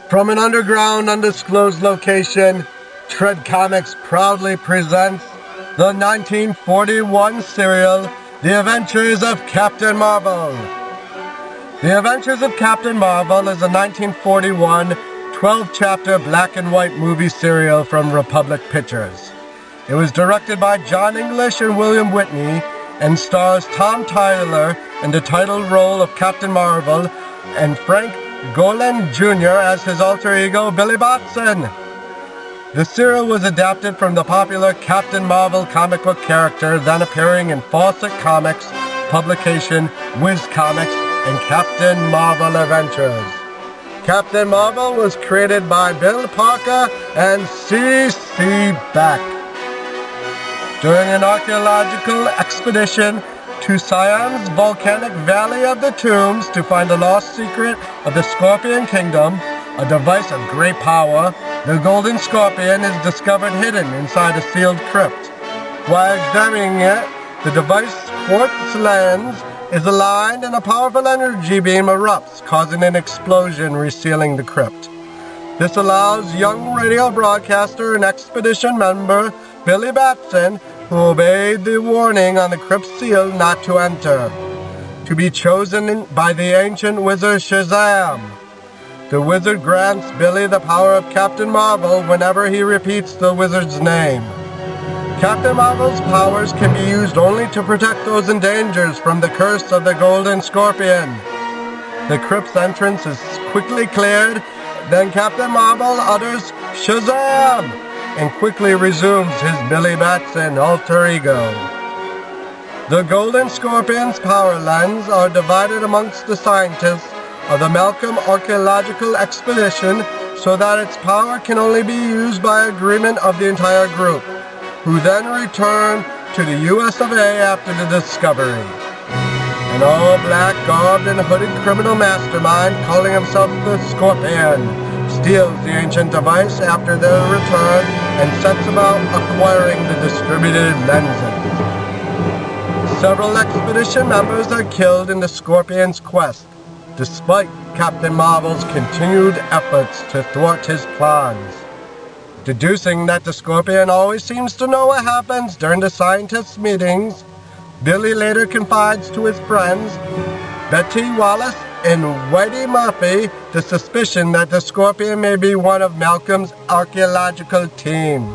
From an underground, undisclosed location, Shred Comics proudly presents the 1941 serial, The Adventures of Captain Marvel. The Adventures of Captain Marvel is a 1941 12-chapter black and white movie serial from Republic Pictures. It was directed by John English and William Witney and stars Tom Tyler in the title role of Captain Marvel and Frank Coghlan Jr. as his alter ego Billy Batson. The serial was adapted from the popular Captain Marvel comic book character then appearing in Fawcett Comics publication Whiz Comics and Captain Marvel Adventures. Captain Marvel was created by Bill Parker and C.C. Beck. During an archaeological expedition to SHAZAM's volcanic Valley of the Tombs to find the lost secret of the Scorpion Kingdom, a device of great power, the Golden Scorpion is discovered hidden inside a sealed crypt. While examining it, the device's quartz lens is aligned and a powerful energy beam erupts, causing an explosion resealing the crypt. This allows young radio broadcaster and expedition member Billy Batson, who obeyed the warning on the crypt seal not to enter, to be chosen by the ancient wizard SHAZAM. The wizard grants Billy the power of Captain Marvel whenever he repeats the wizard's name. Captain Marvel's powers can be used only to protect those in danger from the curse of the Golden Scorpion. The crypt's entrance is quickly cleared, then Captain Marvel utters SHAZAM! And quickly resumes his Billy Batson alter ego. The Golden Scorpion's power lens are divided amongst the scientists of the Malcolm Archaeological Expedition so that its power can only be used by agreement of the entire group, who then return to the US of A after the discovery. An all-black, garbed and hooded criminal mastermind calling himself the Scorpion steals the ancient device after their return and sets about acquiring the distributed lenses. Several expedition members are killed in the Scorpion's quest, despite Captain Marvel's continued efforts to thwart his plans. Deducing that the Scorpion always seems to know what happens during the scientists' meetings, Billy later confides to his friends, Betty Wallace and Whitey Murphy, the suspicion that the Scorpion may be one of Malcolm's archaeological team.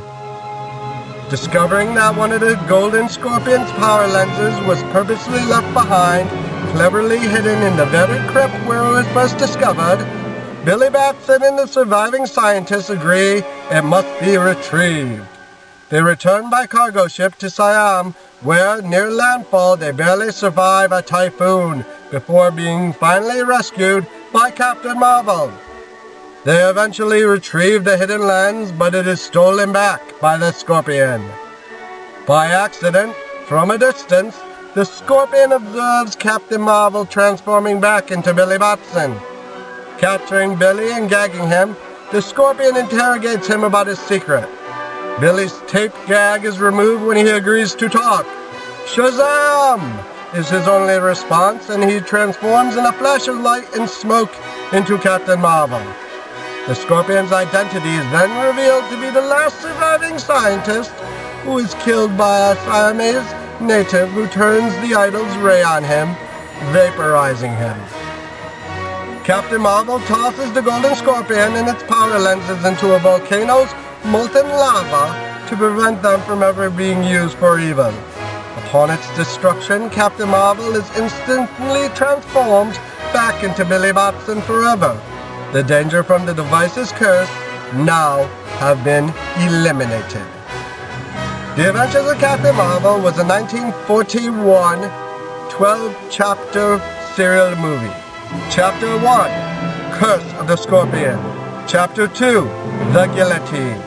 Discovering that one of the Golden Scorpion's power lenses was purposely left behind, cleverly hidden in the very crypt where it was first discovered, Billy Batson and the surviving scientists agree it must be retrieved. They return by cargo ship to Siam, where, near landfall, they barely survive a typhoon before being finally rescued by Captain Marvel. They eventually retrieve the hidden lens, but it is stolen back by the Scorpion. By accident, from a distance, the Scorpion observes Captain Marvel transforming back into Billy Batson. Capturing Billy and gagging him, the Scorpion interrogates him about his secret. Billy's tape gag is removed when he agrees to talk. SHAZAM! Is his only response, and he transforms in a flash of light and smoke into Captain Marvel. The Scorpion's identity is then revealed to be the last surviving scientist, who is killed by a Siamese native who turns the idol's ray on him, vaporizing him. Captain Marvel tosses the Golden Scorpion and its power lenses into a volcano's molten lava to prevent them from ever being used for evil. Upon its destruction, Captain Marvel is instantly transformed back into Billy Batson forever. The danger from the device's curse now have been eliminated. The Adventures of Captain Marvel was a 1941 12-chapter serial movie. Chapter 1, Curse of the Scorpion. Chapter 2, The Guillotine.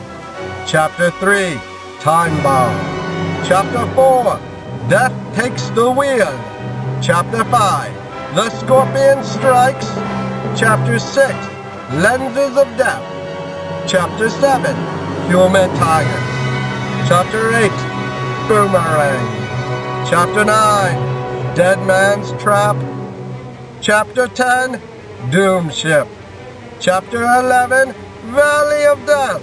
Chapter 3, Time Bomb. Chapter 4, Death Takes the Wheel. Chapter 5, The Scorpion Strikes. Chapter 6, Lenses of Death. Chapter 7, Human Targets. Chapter 8, Boomerang. Chapter 9, Dead Man's Trap. Chapter 10, Doom Ship. Chapter 11, Valley of Death.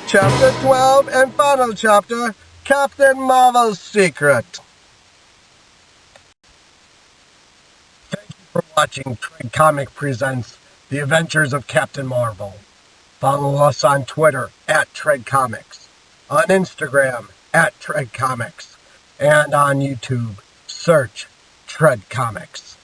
Chapter 12 and final chapter, Captain Marvel's Secret. Thank you for watching Trade Comic presents The Adventures of Captain Marvel. Follow us on Twitter @Trade Comics, on Instagram @Trade Comics, and on YouTube, search Trade Comics.